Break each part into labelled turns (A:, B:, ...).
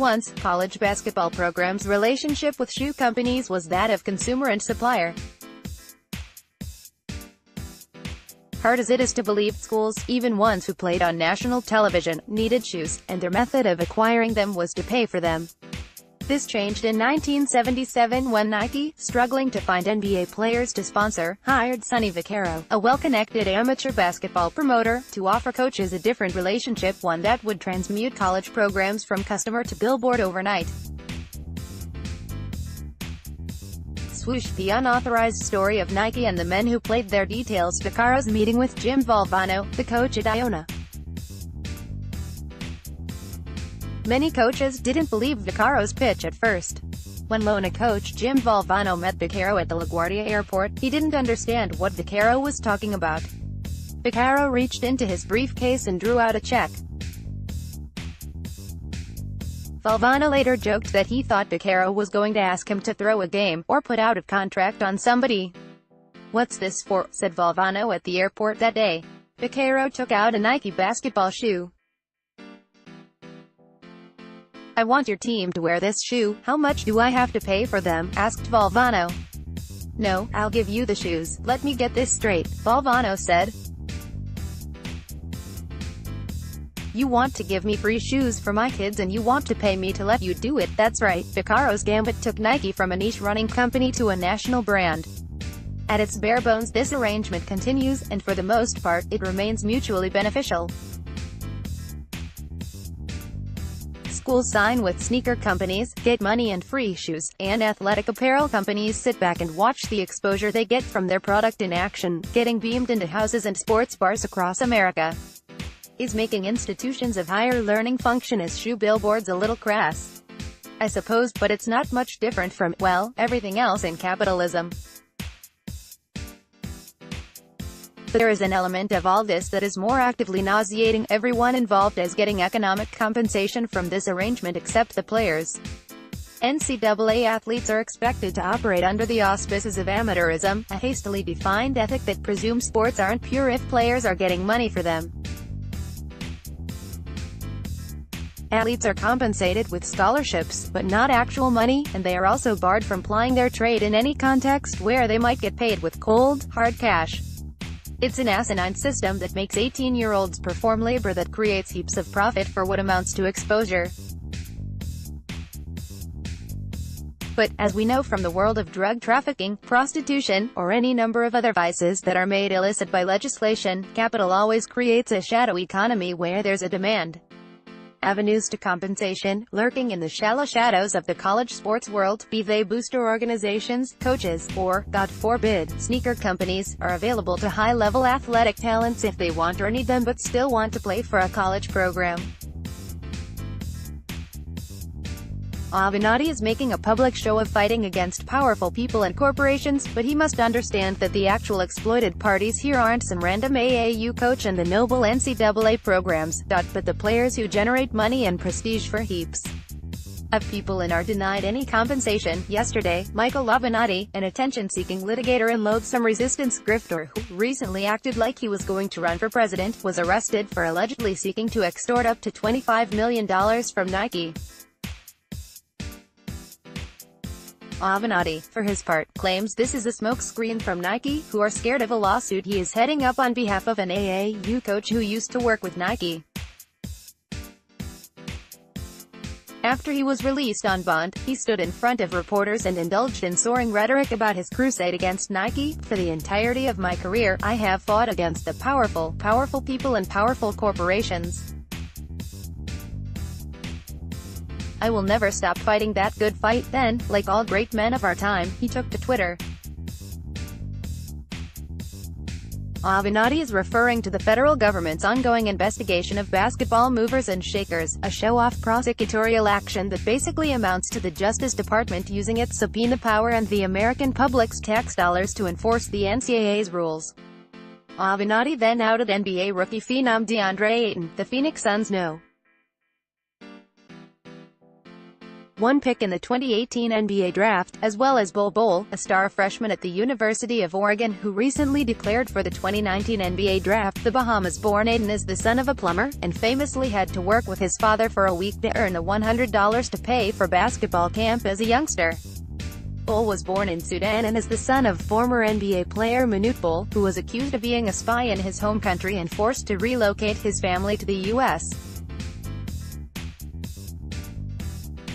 A: Once, college basketball programs' relationship with shoe companies was that of consumer and supplier. Hard as it is to believe, schools, even ones who played on national television, needed shoes, and their method of acquiring them was to pay for them. This changed in 1977 when Nike, struggling to find NBA players to sponsor, hired Sonny Vaccaro, a well-connected amateur basketball promoter, to offer coaches a different relationship, one that would transmute college programs from customer to billboard overnight. Swoosh, the unauthorized story of Nike and the men who played there details Vaccaro's meeting with Jim Valvano, the coach at Iona. Many coaches didn't believe Vaccaro's pitch at first. When Iona coach Jim Valvano met Vaccaro at the LaGuardia airport, he didn't understand what Vaccaro was talking about. Vaccaro reached into his briefcase and drew out a check. Valvano later joked that he thought Vaccaro was going to ask him to throw a game, or put out of contract on somebody. "What's this for?" said Valvano at the airport that day. Vaccaro took out a Nike basketball shoe. "I want your team to wear this shoe. How much do I have to pay for them?" asked Valvano. "No, I'll give you the shoes. Let me get this straight," Valvano said. "You want to give me free shoes for my kids and you want to pay me to let you do it." That's right, Vaccaro's gambit took Nike from a niche running company to a national brand. At its bare bones, this arrangement continues, and for the most part, it remains mutually beneficial. Schools sign with sneaker companies, get money and free shoes, and athletic apparel companies sit back and watch the exposure they get from their product in action, getting beamed into houses and sports bars across America. Is making institutions of higher learning function as shoe billboards a little crass? I suppose, but it's not much different from, well, everything else in capitalism. There is an element of all this that is more actively nauseating. Everyone involved is getting economic compensation from this arrangement except the players. NCAA athletes are expected to operate under the auspices of amateurism, a hastily defined ethic that presumes sports aren't pure if players are getting money for them. Athletes are compensated with scholarships, but not actual money, and they are also barred from plying their trade in any context where they might get paid with cold, hard cash. It's an asinine system that makes 18-year-olds perform labor that creates heaps of profit for what amounts to exposure. But, as we know from the world of drug trafficking, prostitution, or any number of other vices that are made illicit by legislation, capital always creates a shadow economy where there's a demand. Avenues to compensation, lurking in the shallow shadows of the college sports world, be they booster organizations, coaches, or, God forbid, sneaker companies, are available to high-level athletic talents if they want or need them but still want to play for a college program. Avenatti is making a public show of fighting against powerful people and corporations, but he must understand that the actual exploited parties here aren't some random AAU coach and the noble NCAA programs, but the players who generate money and prestige for heaps of people and are denied any compensation. Yesterday, Michael Avenatti, an attention-seeking litigator and loathsome resistance grifter who recently acted like he was going to run for president, was arrested for allegedly seeking to extort up to $25 million from Nike. Avenatti, for his part, claims this is a smokescreen from Nike, who are scared of a lawsuit he is heading up on behalf of an AAU coach who used to work with Nike. After he was released on bond, he stood in front of reporters and indulged in soaring rhetoric about his crusade against Nike. "For the entirety of my career, I have fought against the powerful people and powerful corporations. I will never stop fighting that good fight." Then, like all great men of our time, he took to Twitter. Avenatti is referring to the federal government's ongoing investigation of basketball movers and shakers, a show-off prosecutorial action that basically amounts to the Justice Department using its subpoena power and the American public's tax dollars to enforce the NCAA's rules. Avenatti then outed NBA rookie phenom Deandre Ayton. The Phoenix Suns know one pick in the 2018 NBA Draft, as well as Bol, a star freshman at the University of Oregon who recently declared for the 2019 NBA Draft. The Bahamas-born Ayton is the son of a plumber, and famously had to work with his father for a week to earn the $100 to pay for basketball camp as a youngster. Bol was born in Sudan and is the son of former NBA player Manute Bol, who was accused of being a spy in his home country and forced to relocate his family to the U.S.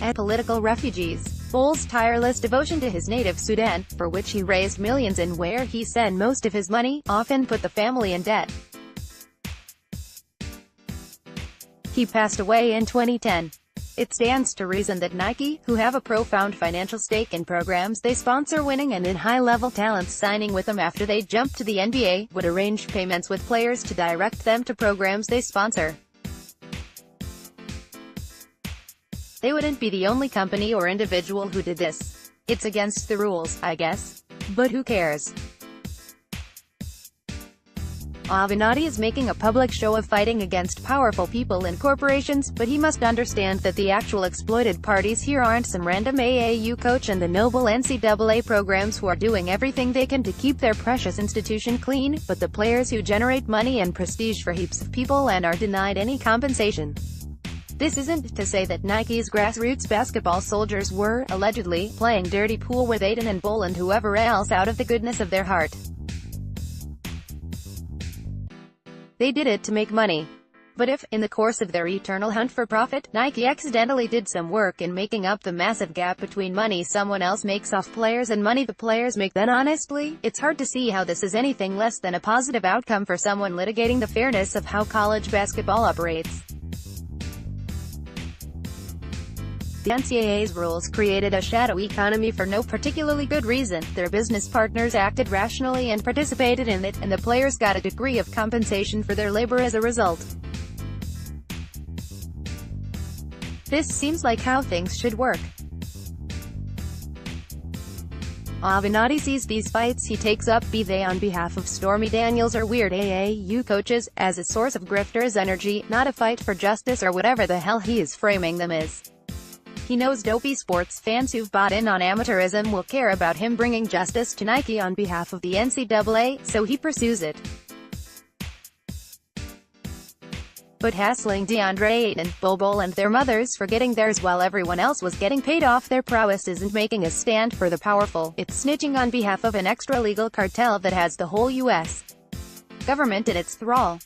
A: as political refugees. Bol's tireless devotion to his native Sudan, for which he raised millions and where he sent most of his money, often put the family in debt. He passed away in 2010. It stands to reason that Nike, who have a profound financial stake in programs they sponsor winning and in high-level talents signing with them after they jump to the NBA, would arrange payments with players to direct them to programs they sponsor. They wouldn't be the only company or individual who did this. It's against the rules, I guess. But who cares? Avenatti is making a public show of fighting against powerful people and corporations, but he must understand that the actual exploited parties here aren't some random AAU coach and the noble NCAA programs who are doing everything they can to keep their precious institution clean, but the players who generate money and prestige for heaps of people and are denied any compensation. This isn't to say that Nike's grassroots basketball soldiers were, allegedly, playing dirty pool with Ayton and Bol and whoever else out of the goodness of their heart. They did it to make money. But if, in the course of their eternal hunt for profit, Nike accidentally did some work in making up the massive gap between money someone else makes off players and money the players make, then honestly, it's hard to see how this is anything less than a positive outcome for someone litigating the fairness of how college basketball operates. The NCAA's rules created a shadow economy for no particularly good reason. Their business partners acted rationally and participated in it, and the players got a degree of compensation for their labor as a result. This seems like how things should work. Avenatti sees these fights he takes up, be they on behalf of Stormy Daniels or weird AAU coaches, as a source of grifters' energy, not a fight for justice or whatever the hell he is framing them as. He knows dopey sports fans who've bought in on amateurism will care about him bringing justice to Nike on behalf of the NCAA, so he pursues it. But hassling Deandre Ayton, Bol and their mothers for getting theirs while everyone else was getting paid off their prowess isn't making a stand for the powerful. It's snitching on behalf of an extra-legal cartel that has the whole U.S. government in its thrall.